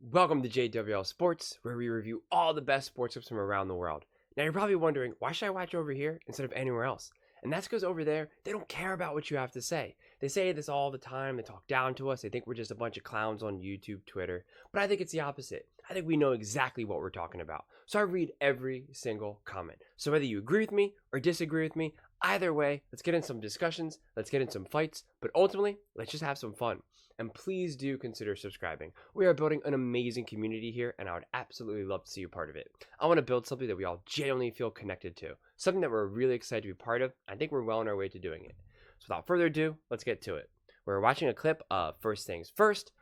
Welcome to JWL Sports, where we review all the best sports clips from around the world. Now you're probably wondering, why should I watch over here instead of anywhere else? And that's because over there, they don't care about what you have to say. They say this all the time, they talk down to us, they think we're just a bunch of clowns on YouTube, Twitter. But I think it's the opposite. I think we know exactly what we're talking about. So I read every single comment. So whether you agree with me or disagree with me, either way, let's get in some discussions, let's get in some fights, but ultimately, let's just have some fun. And please do consider subscribing. We are building an amazing community here, and I would absolutely love to see you part of it. I want to build something that we all genuinely feel connected to, something that we're really excited to be part of. I think we're well on our way to doing it. So without further ado, let's get to it. We're watching a clip of First Things First,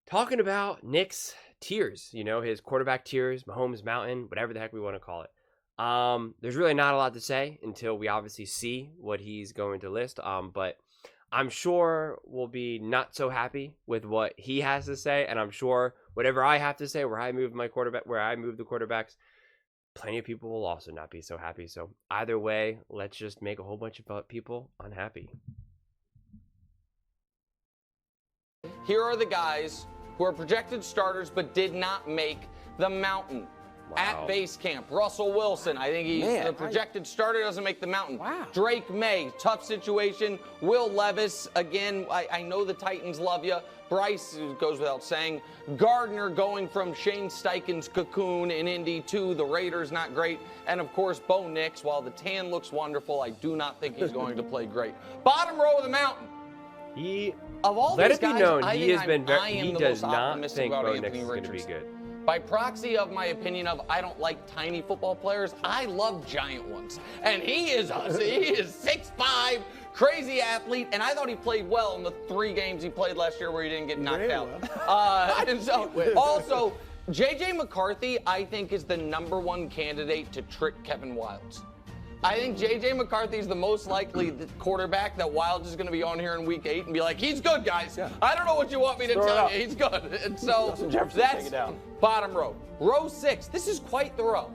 talking about Nick's tiers, his quarterback tiers, Mahomes Mountain, whatever the heck we want to call it. There's really not a lot to say until we obviously see what he's going to list, but I'm sure we'll be not so happy with what he has to say, and I'm sure whatever I have to say, where I move the quarterbacks, plenty of people will also not be so happy. So either way, let's just make a whole bunch of people unhappy. Here are the guys who are projected starters but did not make the mountain. Wow. At base camp, Russell Wilson, I think he's the projected starter, doesn't make the mountain. Wow. Drake May, tough situation. Will Levis, again, I know the Titans love you. Bryce, goes without saying. Gardner going from Shane Steichen's cocoon in Indy to the Raiders, not great. And of course, Bo Nix, while the tan looks wonderful, I do not think he's going to play great. Bottom row of the mountain. Of all Let these it be guys, known, I he think has been very, I am he the does most not optimistic think about Bo Nix Anthony is going to be Richardson. good. By proxy of my opinion of I don't like tiny football players, I love giant ones. And he is 6'5", crazy athlete, and I thought he played well in the 3 games he played last year where he didn't get knocked out. And so also, J.J. McCarthy, I think, is the #1 candidate to trick Kevin Wildes. I think J.J. McCarthy is the most likely quarterback that Wildes is going to be on here in Week 8 and be like, he's good, guys. Yeah. I don't know what you want me to tell you. He's good. And so that's bottom row. Row 6. This is quite the row.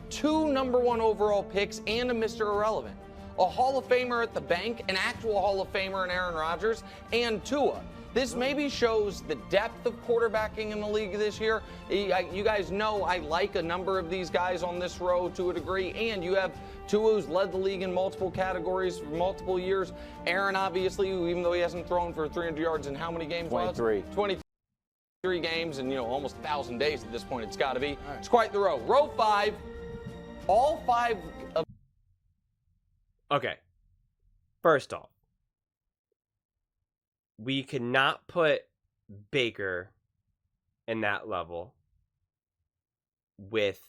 2 #1 overall picks and a Mr. Irrelevant. A Hall of Famer at the bank, an actual Hall of Famer in Aaron Rodgers, and Tua. This maybe shows the depth of quarterbacking in the league this year. You guys know I like a number of these guys on this row to a degree, and you have Tua, who's led the league in multiple categories for multiple years. Aaron, obviously, who, even though he hasn't thrown for 300 yards in how many games? 23 games and, almost 1,000 days at this point it's got to be. Right. It's quite the row. Row 5, all 5 of... Okay. First off, we cannot put Baker in that level with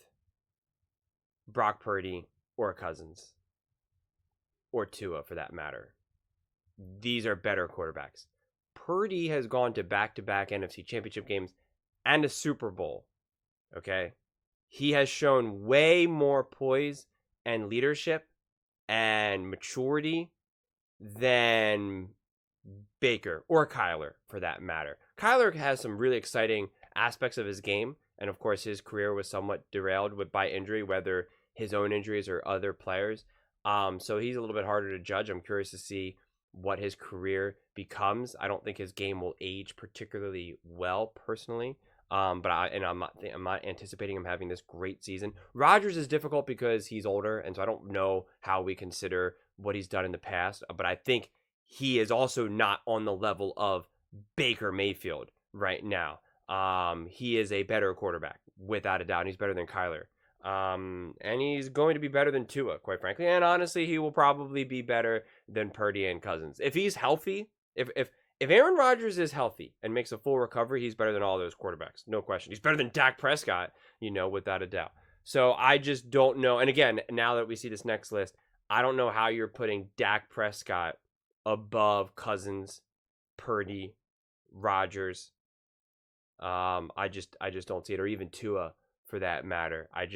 Brock Purdy or Cousins or Tua for that matter. These are better quarterbacks. Purdy has gone to back-to-back NFC Championship games and a Super Bowl. Okay? He has shown way more poise and leadership and maturity than Baker or Kyler for that matter. Kyler has some really exciting aspects of his game, and of course his career was somewhat derailed by injury, whether his own injuries or other players. So he's a little bit harder to judge. I'm curious to see what his career becomes. I don't think his game will age particularly well personally. I'm not anticipating him having this great season. Rodgers is difficult because he's older, and so I don't know how we consider what he's done in the past. But I think he is also not on the level of Baker Mayfield right now. He is a better quarterback, without a doubt. And he's better than Kyler. And he's going to be better than Tua, quite frankly. And honestly, he will probably be better than Purdy and Cousins. If he's healthy, if Aaron Rodgers is healthy and makes a full recovery, he's better than all those quarterbacks. No question. He's better than Dak Prescott, without a doubt. So I just don't know. And again, now that we see this next list, I don't know how you're putting Dak Prescott above Cousins, Purdy, Rodgers. I just don't see it, or even Tua for that matter. I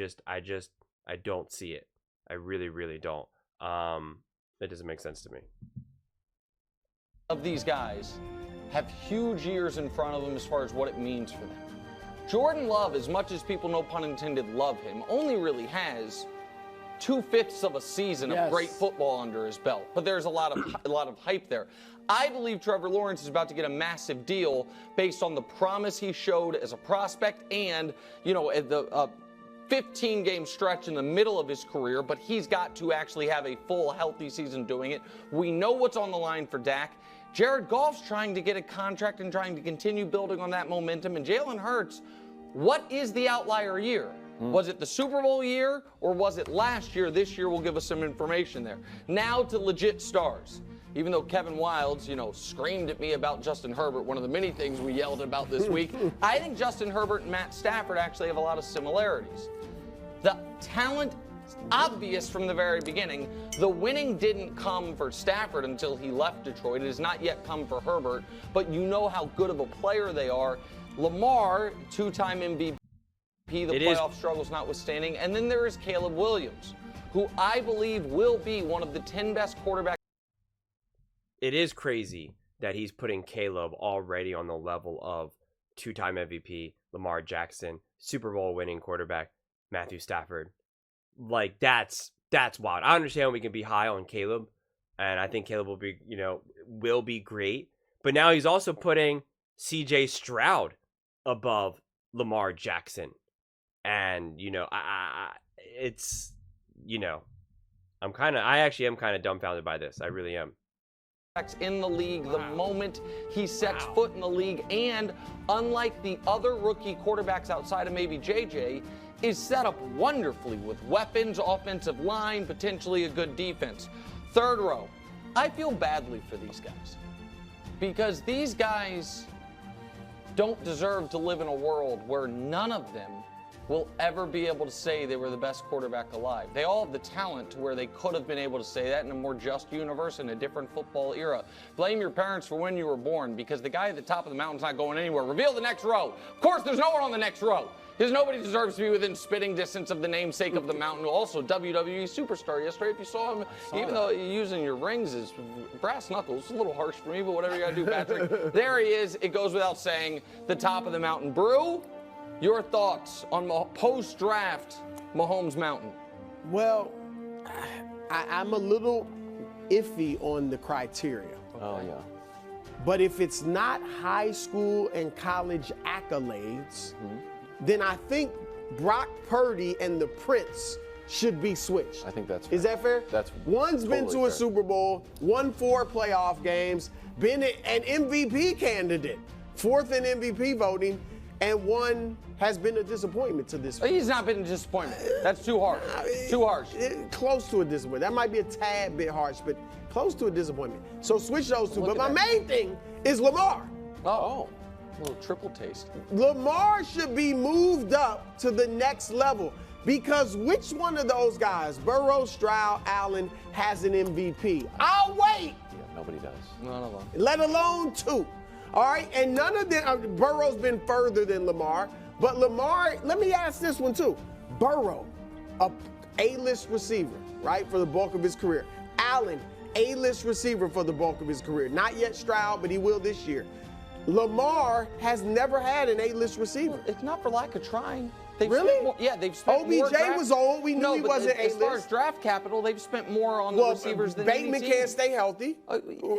don't see it. I really, really don't. It doesn't make sense to me. Of these guys have huge years in front of them as far as what it means for them. Jordan Love, as much as people, no pun intended, love him, only really has 2/5 of a season of great football under his belt. But there's a lot of hype there. I believe Trevor Lawrence is about to get a massive deal based on the promise he showed as a prospect and, at the 15-game stretch in the middle of his career, but he's got to actually have a full, healthy season doing it. We know what's on the line for Dak. Jared Goff's trying to get a contract and trying to continue building on that momentum. And Jalen Hurts, what is the outlier year? Was it the Super Bowl year or was it last year? This year will give us some information there. Now to legit stars. Even though Kevin Wildes, screamed at me about Justin Herbert, one of the many things we yelled about this week, I think Justin Herbert and Matt Stafford actually have a lot of similarities. The talent is obvious from the very beginning. The winning didn't come for Stafford until he left Detroit. It has not yet come for Herbert, but you know how good of a player they are. Lamar, two-time MVP, the playoff struggles notwithstanding. And then there is Caleb Williams, who I believe will be one of the 10 best quarterbacks. It is crazy that he's putting Caleb already on the level of two-time MVP, Lamar Jackson, Super Bowl winning quarterback, Matthew Stafford. Like, that's wild. I understand we can be high on Caleb, and I think Caleb will be great. But now he's also putting CJ Stroud above Lamar Jackson. And, I actually am kind of dumbfounded by this. I really am. In the league the moment he sets foot in the league, and unlike the other rookie quarterbacks outside of maybe JJ, is set up wonderfully with weapons, offensive line, potentially a good defense. Third row, I feel badly for these guys because these guys don't deserve to live in a world where none of them will ever be able to say they were the best quarterback alive. They all have the talent to where they could have been able to say that in a more just universe in a different football era. Blame your parents for when you were born because the guy at the top of the mountain's not going anywhere. Reveal the next row. Of course, there's no one on the next row because nobody deserves to be within spitting distance of the namesake of the mountain. Also, WWE superstar yesterday. If you saw him, even though using your rings is brass knuckles, it's a little harsh for me, but whatever you got to do, Patrick. There he is. It goes without saying, the top of the mountain. Brew, your thoughts on post-draft Mahomes Mountain? Well, I'm a little iffy on the criteria. Oh, yeah. But if it's not high school and college accolades, then I think Brock Purdy and the Prince should be switched. I think that's fair. Is that fair? That's One's totally been to fair. a Super Bowl, won 4 playoff games, been an MVP candidate, 4th in MVP voting, and one has been a disappointment to this point. He's not been a disappointment. That's too harsh. Too harsh. Close to a disappointment. That might be a tad bit harsh, but close to a disappointment. So switch those two. But my main thing is Lamar. Oh, a little triple taste. Lamar should be moved up to the next level because which one of those guys, Burrow, Stroud, Allen, has an MVP? I'll wait. Yeah, nobody does. None of them. Let alone 2. All right, and none of them, Burrow's been further than Lamar, but Lamar, let me ask this one too. Burrow, a A-list receiver, right, for the bulk of his career. Allen, A-list receiver for the bulk of his career. Not yet Stroud, but he will this year. Lamar has never had an A-list receiver. It's not for lack of trying. They've Really? spent more, yeah, they've spent more OBJ was old. We knew he but wasn't as far as A-list. draft capital, they've spent more on the receivers than Bateman any team. can't stay healthy.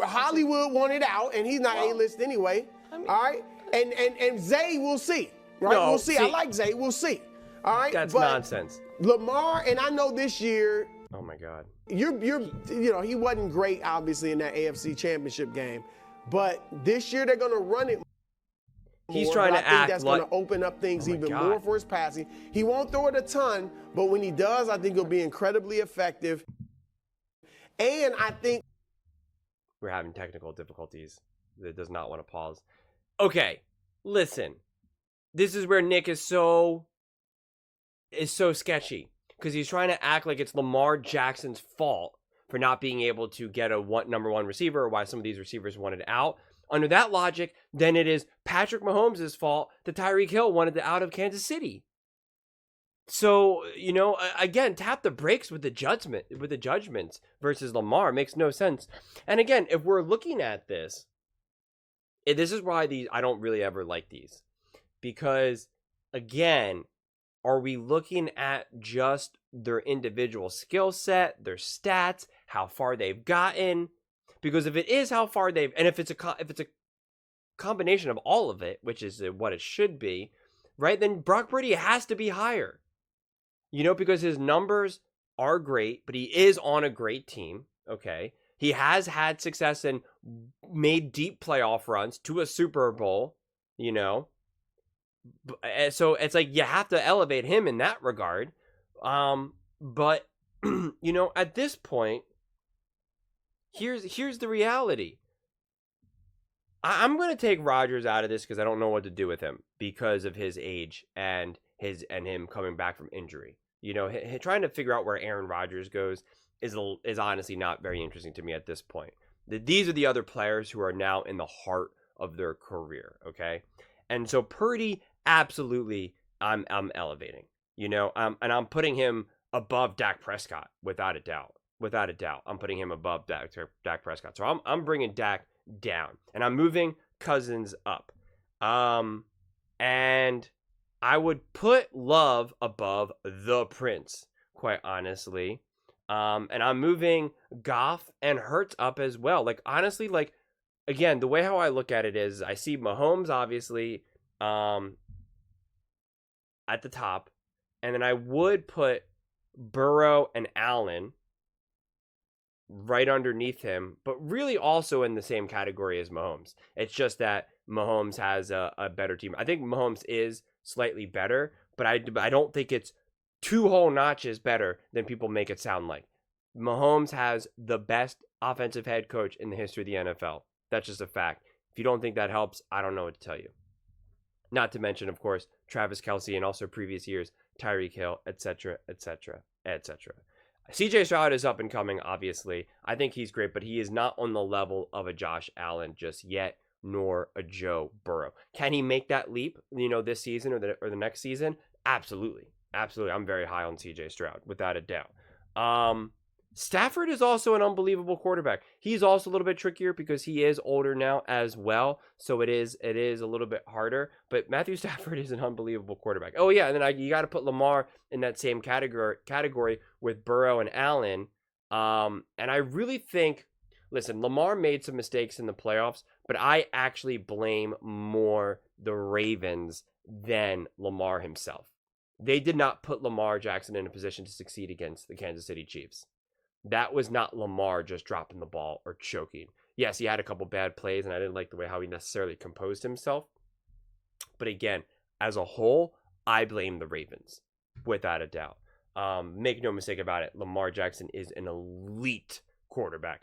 Hollywood wanted out, and he's not A-list anyway. All right? And Zay, we'll see. Right? No, we'll see. I like Zay. We'll see. All right? That's but nonsense. Lamar, and I know this year, Oh my God. he wasn't great, obviously, in that AFC Championship game. But this year, they're going to run it He's more, trying but to I think act that's like- going to open up things Oh my even God. more for his passing. He won't throw it a ton, but when he does, I think he'll be incredibly effective. And I think We're having technical difficulties. It does not want to pause. Okay, listen. This is where Nick is so sketchy because he's trying to act like it's Lamar Jackson's fault for not being able to get a number 1 receiver, or why some of these receivers wanted out. Under that logic, then it is Patrick Mahomes' fault that Tyreek Hill wanted out of Kansas City. So, again, tap the brakes with the judgments versus Lamar makes no sense. And again, if we're looking at this is why I don't really ever like these. Because, again, are we looking at just their individual skill set, their stats, how far they've gotten? Because if it is how far they've, and if it's a combination of all of it, which is what it should be, right? Then Brock Purdy has to be higher, because his numbers are great, but he is on a great team. Okay, he has had success and made deep playoff runs to a Super Bowl. So it's like you have to elevate him in that regard. But at this point, here's the reality. I'm going to take Rodgers out of this because I don't know what to do with him because of his age and him coming back from injury. Trying to figure out where Aaron Rodgers goes is honestly not very interesting to me at this point. These are the other players who are now in the heart of their career, okay? And so Purdy, absolutely, I'm elevating, and I'm putting him above Dak Prescott without a doubt. Without a doubt, I'm putting him above Dak Prescott. So I'm bringing Dak down, and I'm moving Cousins up. And I would put Love above the Prince, quite honestly. And I'm moving Goff and Hurts up as well. Like, honestly, again, the way how I look at it is I see Mahomes, obviously, at the top. And then I would put Burrow and Allen right underneath him, but really also in the same category as Mahomes. It's just that Mahomes has a better team. I think Mahomes is slightly better, but I don't think it's 2 whole notches better than people make it sound like. Mahomes has the best offensive head coach in the history of the NFL. That's just a fact. If you don't think that helps, I don't know what to tell you. Not to mention, of course, Travis Kelce and also previous years, Tyreek Hill, etc., etc., etc. CJ Stroud is up and coming, obviously. I think he's great, but he is not on the level of a Josh Allen just yet, nor a Joe Burrow. Can he make that leap, this season or the next season? Absolutely. Absolutely. I'm very high on CJ Stroud, without a doubt. Stafford is also an unbelievable quarterback. He's also a little bit trickier because he is older now as well, so it is a little bit harder. But Matthew Stafford is an unbelievable quarterback. Oh yeah, and then you got to put Lamar in that same category with Burrow and Allen. And I really think, listen, Lamar made some mistakes in the playoffs, but I actually blame more the Ravens than Lamar himself. They did not put Lamar Jackson in a position to succeed against the Kansas City Chiefs. That was not Lamar just dropping the ball or choking. Yes, he had a couple bad plays, and I didn't like the way how he necessarily composed himself. But again, as a whole, I blame the Ravens, without a doubt. Make no mistake about it, Lamar Jackson is an elite quarterback.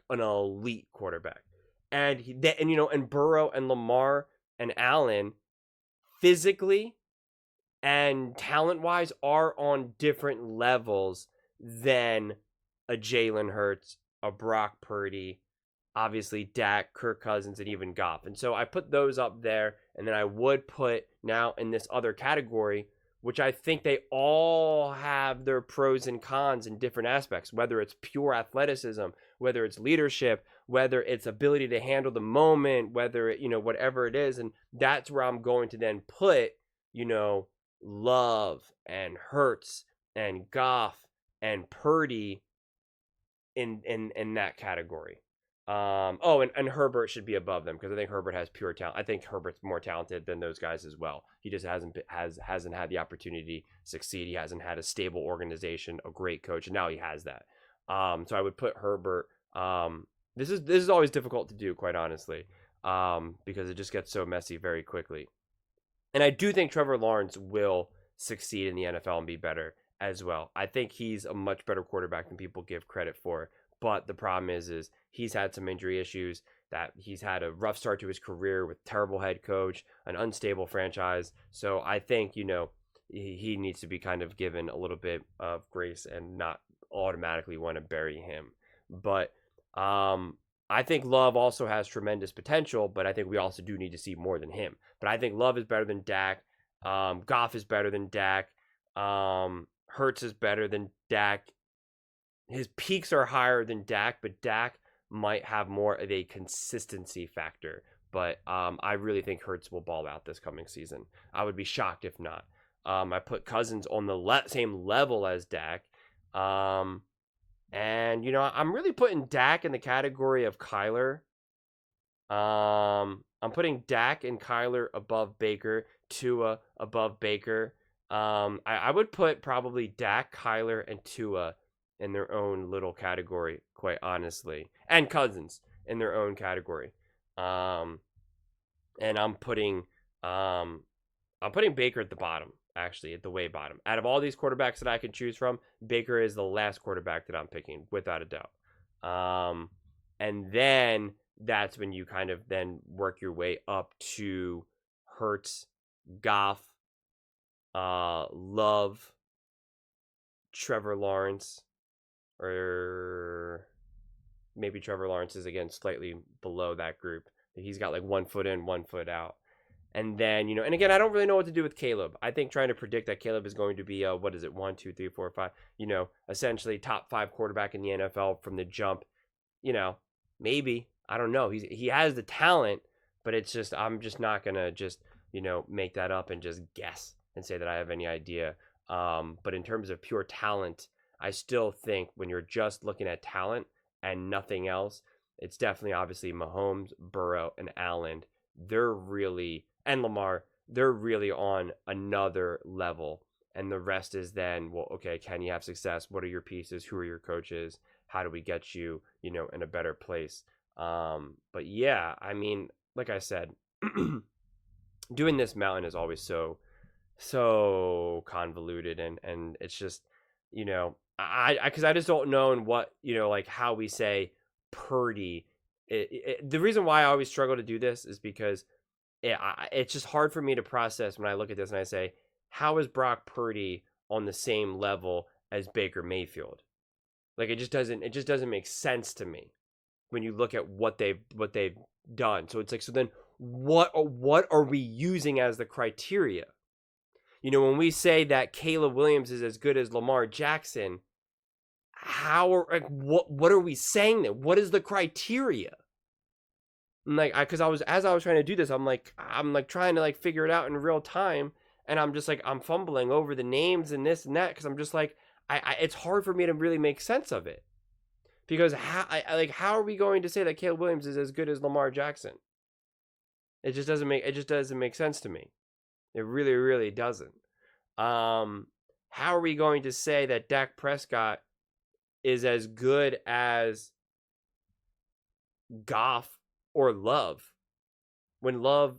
And Burrow and Lamar and Allen, physically and talent-wise, are on different levels than a Jalen Hurts, a Brock Purdy, obviously Dak, Kirk Cousins, and even Goff. And so I put those up there, and then I would put now in this other category, which I think they all have their pros and cons in different aspects, whether it's pure athleticism, whether it's leadership, whether it's ability to handle the moment, whether it, whatever it is. And that's where I'm going to then put, Love and Hurts and Goff and Purdy in that category. And Herbert should be above them because I think Herbert has pure talent. I think Herbert's more talented than those guys as well. He just hasn't had the opportunity to succeed. He hasn't had a stable organization, a great coach, and now he has that. So I would put Herbert. This is always difficult to do, quite honestly, because it just gets so messy very quickly. And I do think Trevor Lawrence will succeed in the NFL and be better as well. I think he's a much better quarterback than people give credit for. But the problem is he's had some injury issues, that he's had a rough start to his career with terrible head coach, an unstable franchise. So I think, he needs to be kind of given a little bit of grace and not automatically want to bury him. But I think Love also has tremendous potential, but I think we also do need to see more than him. But I think Love is better than Dak. Goff is better than Dak. Hurts is better than Dak. His peaks are higher than Dak, but Dak might have more of a consistency factor. But I really think Hurts will ball out this coming season. I would be shocked if not. I put Cousins on the same level as Dak. And, you know, I'm really putting Dak in the category of Kyler. I'm putting Dak and Kyler above Baker, Tua above Baker. I would put probably Dak, Kyler, and Tua in their own little category, quite honestly, and Cousins in their own category. Um, and I'm putting Baker at the bottom, actually, at the way bottom. Out of all these quarterbacks that I can choose from, Baker is the last quarterback that I'm picking, without a doubt. And then that's when you kind of then work your way up to Hurts, Goff, Love, Trevor Lawrence, or maybe Trevor Lawrence is again slightly below that group. He's got like 1 foot in, 1 foot out. And then, you know, and again, I don't really know what to do with Caleb. I think trying to predict that Caleb is going to be, 1, 2, 3, 4, 5, you know, essentially top 5 quarterback in the NFL from the jump, you know, maybe. I don't know. He has the talent, but it's just, I'm just not going to just, you know, make that up and just guess and say that I have any idea. But in terms of pure talent, I still think when you're just looking at talent and nothing else, it's definitely obviously Mahomes, Burrow, and Allen. They're really, and Lamar, they're really on another level. And the rest is then, well, okay, can you have success? What are your pieces? Who are your coaches? How do we get you, you know, in a better place? But yeah, I mean, like I said, doing this mountain is always so convoluted, and it's just, you know, because I just don't know in what, you know, like how we say Purdy. The reason why I always struggle to do this is because it's just hard for me to process when I look at this and I say, how is Brock Purdy on the same level as Baker Mayfield? Like it just doesn't make sense to me when you look at what they've done. So it's like, so then what are we using as the criteria? You know, when we say that Caleb Williams is as good as Lamar Jackson, what are we saying then? What is the criteria? And like, as I was trying to do this, I'm like trying to like figure it out in real time, and I'm just like, I'm fumbling over the names and this and that because I'm just like, it's hard for me to really make sense of it, because how are we going to say that Caleb Williams is as good as Lamar Jackson? It just doesn't make sense to me. It really, really doesn't. How are we going to say that Dak Prescott is as good as Goff or Love when Love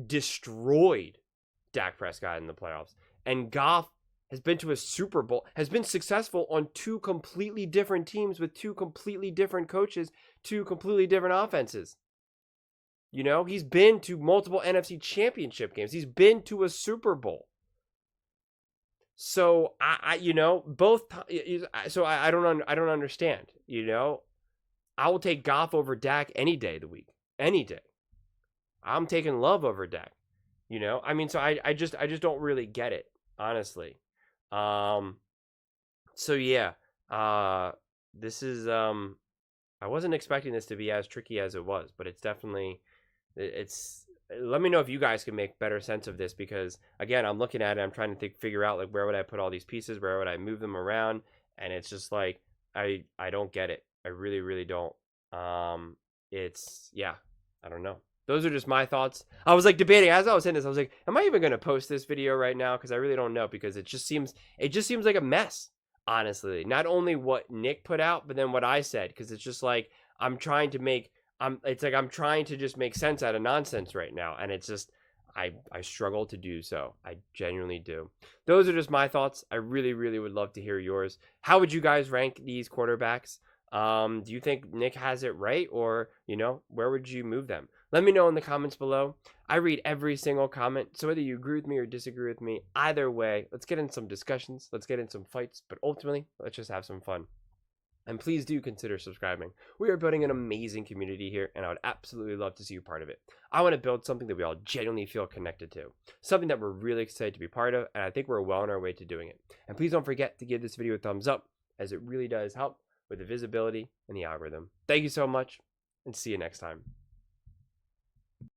destroyed Dak Prescott in the playoffs? And Goff has been to a Super Bowl, has been successful on 2 completely different teams with 2 completely different coaches, 2 completely different offenses. You know, he's been to multiple NFC championship games. He's been to a Super Bowl. So you know, so I don't understand, you know. I will take Goff over Dak any day of the week. Any day. I'm taking Love over Dak. You know? I mean, so I just don't really get it, honestly. So yeah. This is I wasn't expecting this to be as tricky as it was, but it's definitely, let me know if you guys can make better sense of this, because again, I'm looking at it, I'm trying to figure out like where would I put all these pieces, where would I move them around, and it's just like I don't get it. I really, really don't. It's, yeah, I don't know. Those are just my thoughts. I was like debating as I was saying this. I was like, am I even going to post this video right now? Because I really don't know, because it just seems like a mess, honestly. Not only what Nick put out, but then what I said, because it's just like I'm trying to just make sense out of nonsense right now, and it's just I struggle to do so. I genuinely do. Those are just my thoughts. I really, really would love to hear yours. How would you guys rank these quarterbacks? Do you think Nick has it right, or, you know, where would you move them? Let me know in the comments below. I read every single comment, so whether you agree with me or disagree with me, either way, let's get in some discussions, let's get in some fights, but ultimately, let's just have some fun. And please do consider subscribing. We are building an amazing community here, and I would absolutely love to see you part of it. I want to build something that we all genuinely feel connected to, something that we're really excited to be part of, and I think we're well on our way to doing it. And please don't forget to give this video a thumbs up, as it really does help with the visibility and the algorithm. Thank you so much, and see you next time.